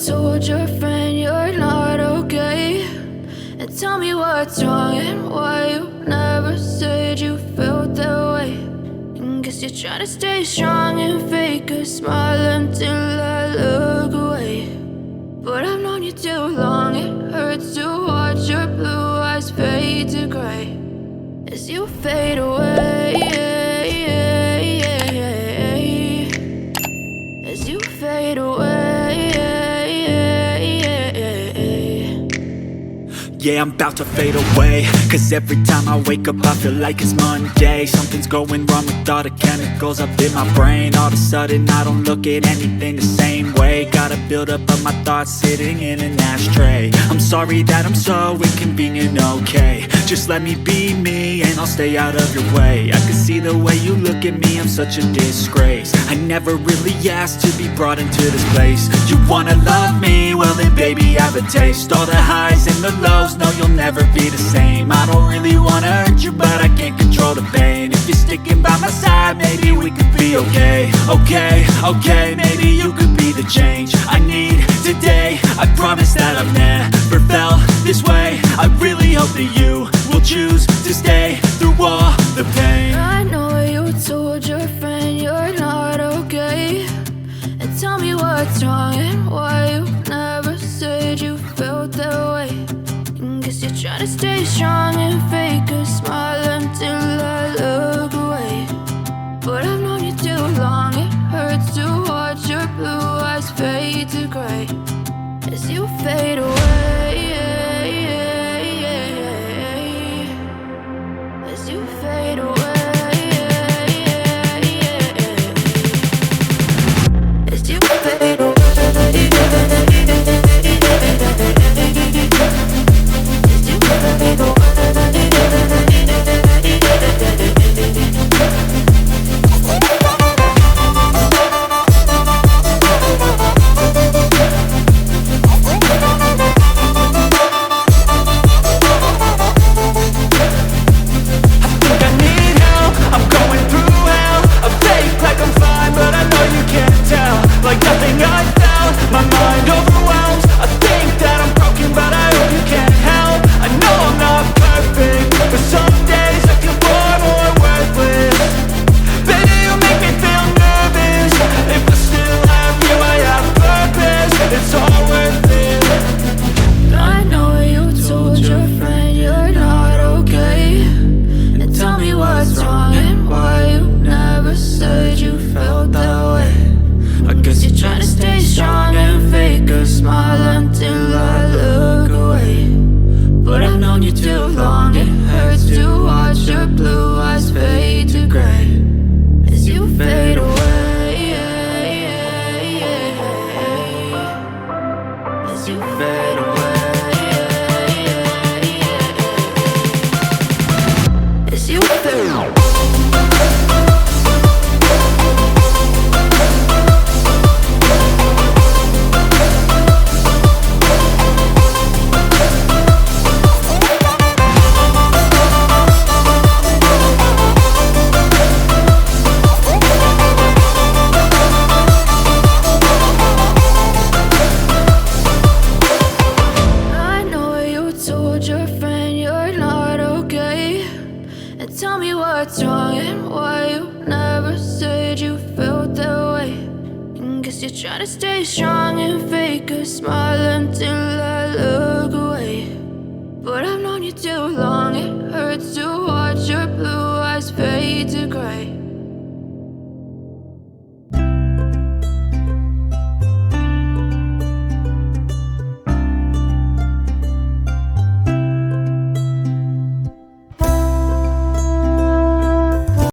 told your friend you're not okay? And tell me what's wrong and why you never said you felt that way. And guess you're trying to stay strong and fake a smile until I look away. But I've known you too long, it hurts to watch your blue eyes fade to gray as you fade away. As you fade away. Yeah, I'm about to fade away, cause every time I wake up I feel like it's Monday. Something's going wrong with all the chemicals up in my brain. All of a sudden I don't look at anything the same way. Got a buildup of my thoughts sitting in an ashtray. I'm sorry that I'm so inconvenient, okay? Just let me be me and I'll stay out of your way. I can see the way you look at me, I'm such a disgrace. I never really asked to be brought into this place. You wanna love me? Well then baby have a taste. All the highs and the lows, no you'll never be the same. I don't really wanna hurt you but I can't control the pain. If you're sticking by my side maybe we could be okay. Okay, maybe you could be the change I need today. I promise that I've never felt this way. I really hope that you will choose to stay through all the pain. I know you told your friend you're not okay. And tell me what's wrong and why you never said you felt that way. And guess you're trying to stay strong and fake a smile until I look away. But I've known you too long, it hurts to watch your blue eyes fade to gray as you fade away. As you fade away. As you fade away. As you fade away. Tell me what's wrong and why you never said you felt that way. And guess you're trying to stay strong and fake a smile until I look away. But I've known you too long, it hurts to watch your blue eyes fade to gray